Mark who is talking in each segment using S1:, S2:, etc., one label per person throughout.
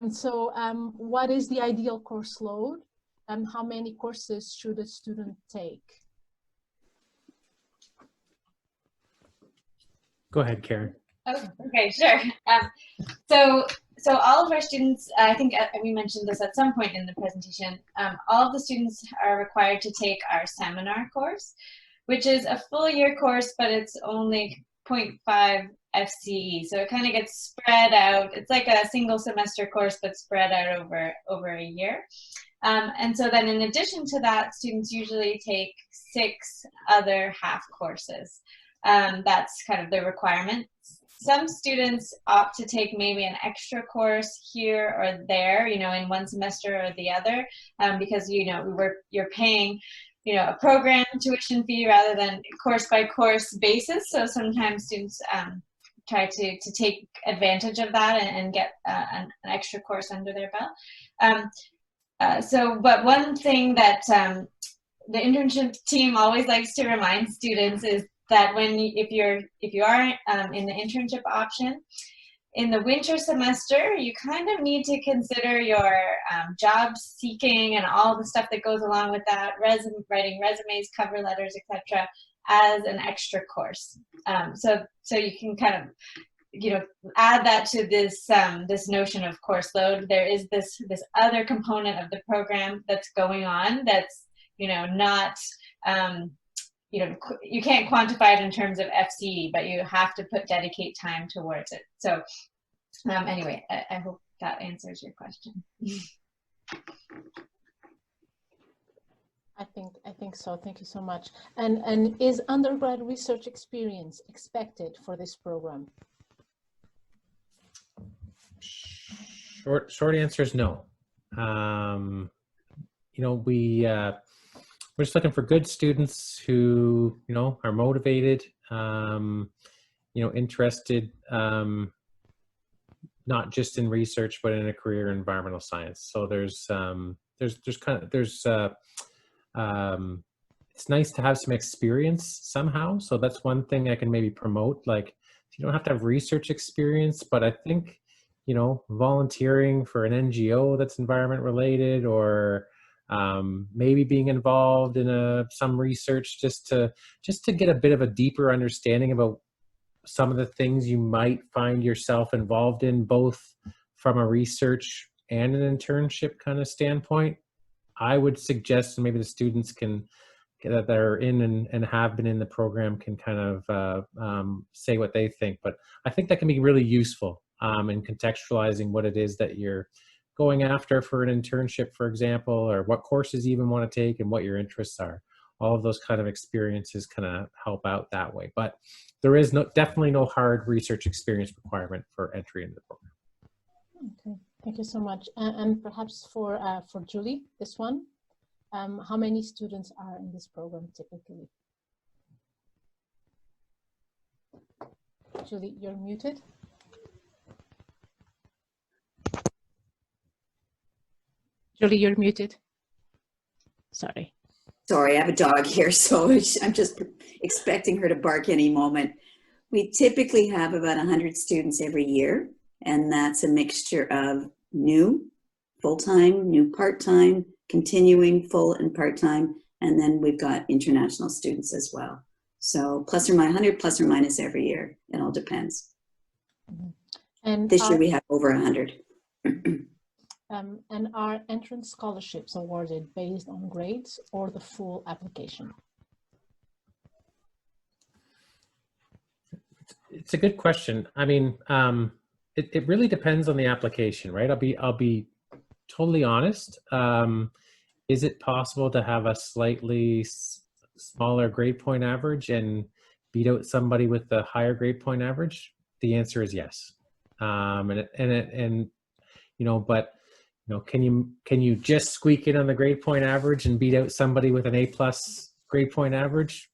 S1: And so what is the ideal course load, and how many courses should a student take?
S2: Go ahead, Karen.
S3: Oh, okay, sure. So all of our students, I think we mentioned this at some point in the presentation, all of the students are required to take our seminar course, which is a full year course, but it's only 0.5 FCE. So it kind of gets spread out. It's like a single semester course, but spread out over a year. And so then in addition to that, students usually take 6 other half courses. That's kind of the requirement. Some students opt to take maybe an extra course here or there, you know, in one semester or the other, because, you know, you're paying, you know, a program tuition fee rather than course by course basis. So sometimes students try to take advantage of that and get an extra course under their belt. But one thing that the internship team always likes to remind students is that if you are in the internship option, in the winter semester, you kind of need to consider your job seeking and all the stuff that goes along with that, writing resumes, cover letters, etc., as an extra course. So you can kind of, you know, add that to this this notion of course load. There is this other component of the program that's going on that's, you know, not you know, you can't quantify it in terms of FCE, but you have to dedicate time towards it. So anyway, I hope that answers your question.
S1: I think so. Thank you so much. And is undergrad research experience expected for this program?
S2: Short answer is no. You know, we're just looking for good students who, you know, are motivated, you know, interested, not just in research, but in a career in environmental science. So it's nice to have some experience somehow. So that's one thing I can maybe promote. Like, you don't have to have research experience, but I think, you know, volunteering for an NGO that's environment related, or maybe being involved in some research just to get a bit of a deeper understanding about some of the things you might find yourself involved in, both from a research and an internship kind of standpoint. I would suggest, and maybe the students that are in and have been in the program can kind of say what they think, but I think that can be really useful in contextualizing what it is that you're going after for an internship, for example, or what courses you even want to take and what your interests are. All of those kind of experiences kind of help out that way. But there is definitely no hard research experience requirement for entry into the program.
S1: Okay, thank you so much. And perhaps for Julie, this one, how many students are in this program typically? Julie, you're muted. Julie, you're muted. Sorry.
S4: Sorry, I have a dog here, so I'm just expecting her to bark any moment. We typically have about 100 students every year, and that's a mixture of new, full-time, new part-time, continuing full and part-time, and then we've got international students as well. So plus or minus 100, plus or minus every year. It all depends.
S1: Mm-hmm. And
S4: this year we have over 100.
S1: And are entrance scholarships awarded based on grades or the full application?
S2: It's a good question. I mean, it really depends on the application, right? I'll be totally honest. Is it possible to have a slightly smaller grade point average and beat out somebody with a higher grade point average? The answer is yes. And you know, but you know, can you just squeak in on the grade point average and beat out somebody with an A+ grade point average?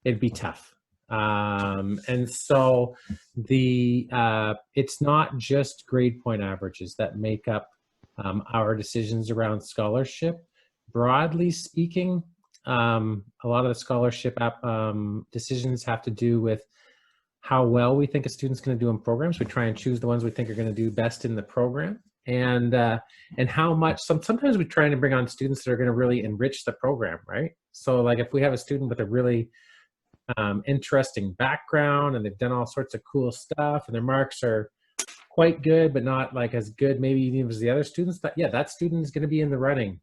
S2: It'd be tough. And so it's not just grade point averages that make up our decisions around scholarship. Broadly speaking, a lot of the scholarship decisions have to do with how well we think a student's going to do in programs. We try and choose the ones we think are going to do best in the program. and how much, sometimes we're trying to bring on students that are going to really enrich the program, right? So like if we have a student with a really interesting background and they've done all sorts of cool stuff and their marks are quite good but not like as good maybe even as the other students, that student is going to be in the running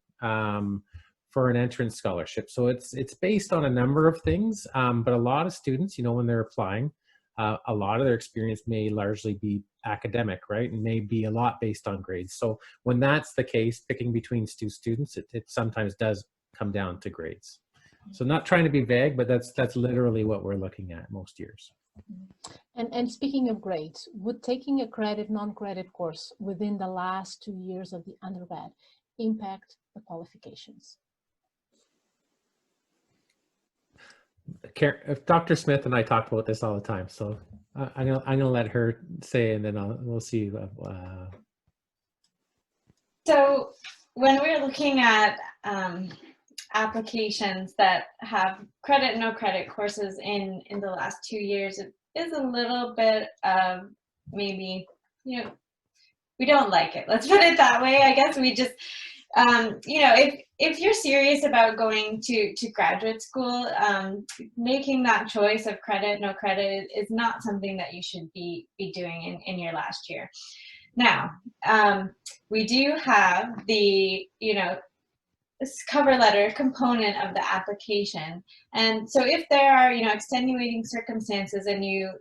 S2: for an entrance scholarship. So it's based on a number of things, but a lot of students, when they're applying, a lot of their experience may largely be academic, right? And may be a lot based on grades. So when that's the case, picking between two students, it sometimes does come down to grades. So not trying to be vague, but that's literally what we're looking at most years.
S1: And speaking of grades, would taking a credit, non-credit course within the last 2 years of the undergrad impact the qualifications?
S2: Dr. Smith and I talk about this all the time, so I'm gonna let her say, and then we'll see.
S3: So when we're looking at applications that have credit, no credit courses in the last 2 years, it is a little bit of maybe, we don't like it. Let's put it that way. I guess we just, if you're serious about going to graduate school, making that choice of credit, no credit is not something that you should be doing in your last year. Now, we do have the, this cover letter component of the application. And so if there are, extenuating circumstances and you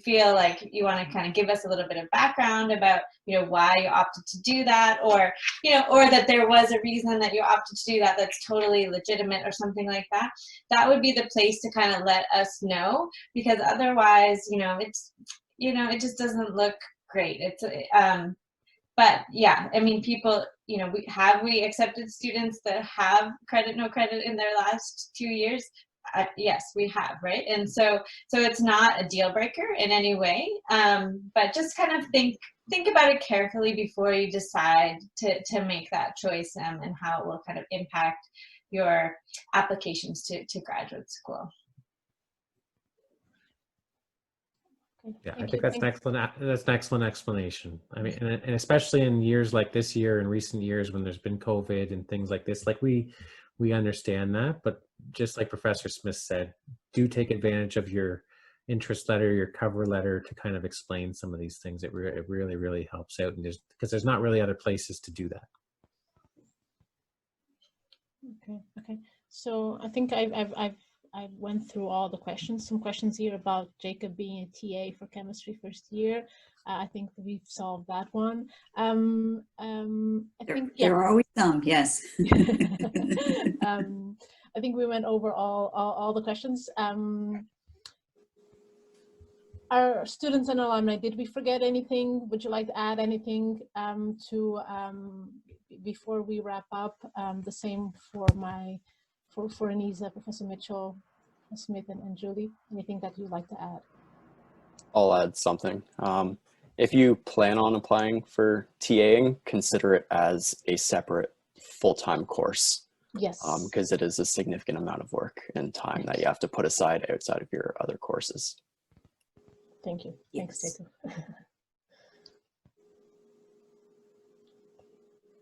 S3: feel like you want to kind of give us a little bit of background about, why you opted to do that, or, or that there was a reason that you opted to do that that's totally legitimate or something like that, that would be the place to kind of let us know, because otherwise, it's, it just doesn't look great. It's, but yeah, I mean, people, we accepted students that have credit, no credit in their last 2 years? Yes, we have, right? And so it's not a deal breaker in any way, but just kind of think about it carefully before you decide to make that choice, and how it will kind of impact your applications to graduate school.
S2: Yeah, I think that's an excellent explanation. I mean, and especially in years like this year and recent years when there's been COVID and things like this, like we understand that, but just like Professor Smith said, do take advantage of your interest letter, your cover letter, to kind of explain some of these things. It really, really helps out, and because there's not really other places to do that.
S1: Okay. So I think I went through all the questions. Some questions here about Jacob being a TA for chemistry first year. I think we've solved that one. I think
S4: there are always some, yes.
S1: I think we went over all the questions. Our students and alumni, did we forget anything? Would you like to add anything before we wrap up? The same for Anisa, Professor Mitchell, Smith, and Julie. Anything that you'd like to add?
S5: I'll add something. If you plan on applying for TAing, consider it as a separate full-time course.
S1: Yes.
S5: Because it is a significant amount of work and time that you have to put aside outside of your other courses.
S1: Thank you. Thanks, Jacob.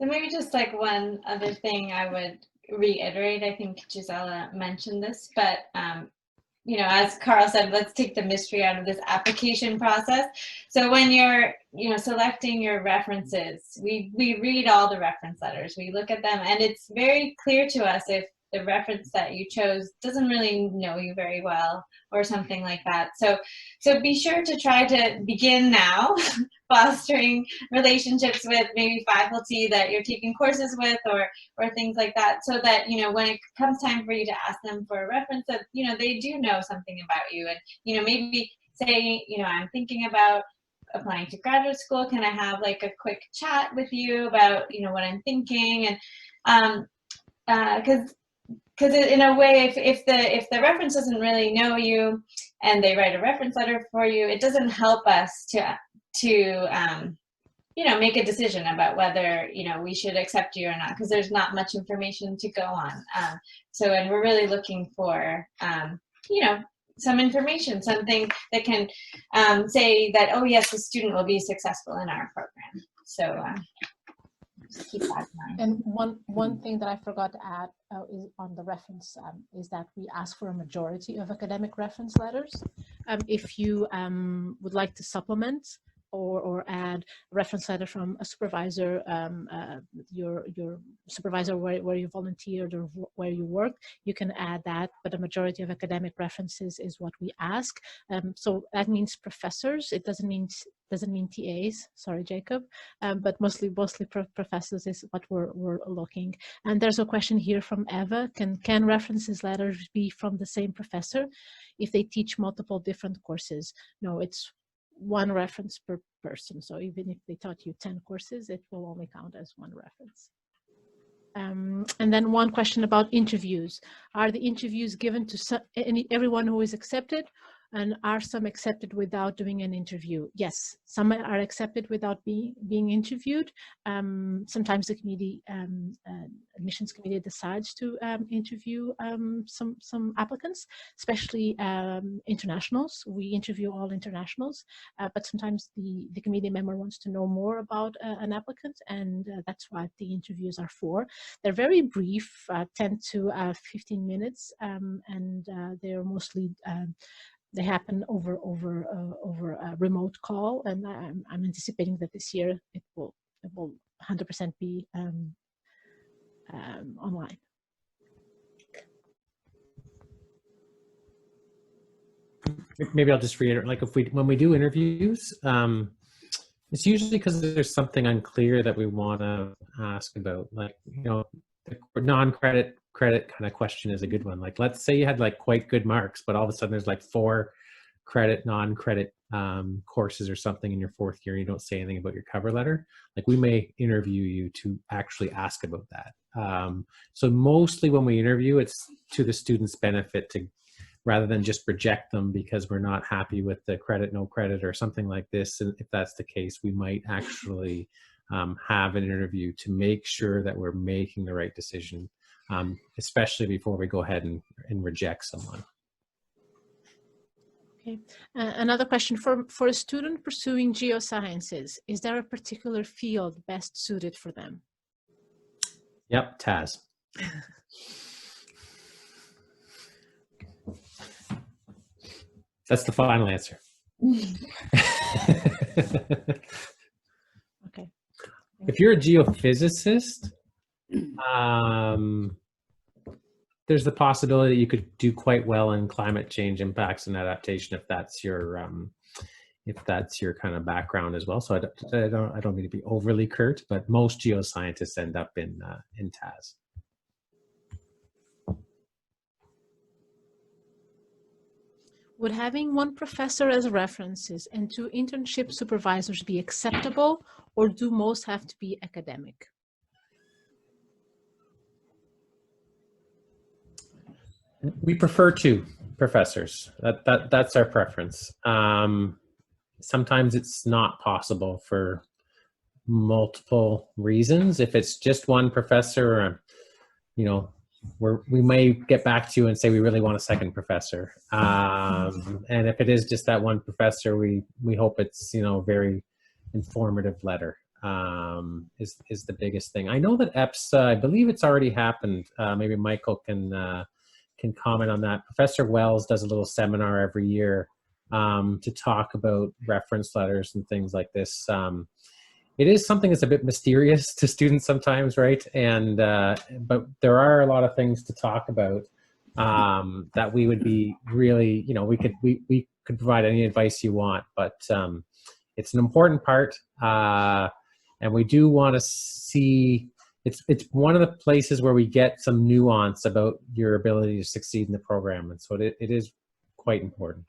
S3: So maybe just like one other thing I would reiterate, I think Gisela mentioned this, but as Carl said, let's take the mystery out of this application process. So when you're, selecting your references, we read all the reference letters, we look at them, and it's very clear to us if the reference that you chose doesn't really know you very well or something like that. So be sure to try to begin now fostering relationships with maybe faculty that you're taking courses with or things like that, so that when it comes time for you to ask them for a reference, that they do know something about you, and maybe say, I'm thinking about applying to graduate school, can I have like a quick chat with you about what I'm thinking? And because in a way, if the reference doesn't really know you and they write a reference letter for you, it doesn't help us to make a decision about whether we should accept you or not, because there's not much information to go on. And we're really looking for some information, something that can say that, oh yes, the student will be successful in our program. So just keep that in mind.
S1: And one thing that I forgot to add is on the reference is that we ask for a majority of academic reference letters. If you would like to supplement or add a reference letter from a supervisor, your supervisor where you volunteered or where you worked, you can add that, but a majority of academic references is what we ask. So that means professors. It doesn't mean TAs, sorry, Jacob, but mostly professors is what we're looking. And there's a question here from Eva, can references letters be from the same professor if they teach multiple different courses? No, it's one reference per person. So even if they taught you 10 courses, it will only count as one reference. And then one question about interviews. Are the interviews given to everyone who is accepted? And are some accepted without doing an interview? Yes, some are accepted without being interviewed. Sometimes the committee, admissions committee decides to interview some applicants, especially internationals. We interview all internationals, but sometimes the committee member wants to know more about an applicant, and that's what the interviews are for. They're very brief, 10 to 15 minutes, and they're mostly they happen over a remote call, and I'm anticipating that this year it will 100% be online.
S2: Maybe I'll just reiterate, like when we do interviews, it's usually because there's something unclear that we want to ask about, like, you know, the non-credit kind of question is a good one. Like, let's say you had like quite good marks, but all of a sudden there's like 4 credit, non-credit courses or something in your 4th year, and you don't say anything about your cover letter. Like, we may interview you to actually ask about that. So mostly when we interview, it's to the student's benefit, to rather than just reject them because we're not happy with the credit, no credit, or something like this. And if that's the case, we might actually have an interview to make sure that we're making the right decision, especially before we go ahead and reject someone.
S1: Okay. Another question, for a student pursuing geosciences, is there a particular field best suited for them?
S2: Yep, Taz. That's the final answer.
S1: Okay.
S2: If you're a geophysicist, there's the possibility that you could do quite well in climate change impacts and adaptation if that's your kind of background as well. So I don't mean to be overly curt, but most geoscientists end up in TAS.
S1: Would having one professor as references and 2 internship supervisors be acceptable, or do most have to be academic?
S2: We prefer 2 professors. That's our preference. Sometimes it's not possible for multiple reasons. If it's just one professor, you know, we may get back to you and say we really want a 2nd professor. And if it is just that one professor, we hope it's, you know, very informative letter is the biggest thing. I know that EPSA, I believe it's already happened. Maybe Michael can comment on that. Professor Wells does a little seminar every year to talk about reference letters and things like this. It is something that's a bit mysterious to students sometimes, right? And but there are a lot of things to talk about that we would be really, you know, we could provide any advice you want, but it's an important part, and we do want to see. It's one of the places where we get some nuance about your ability to succeed in the program, and so it is quite important.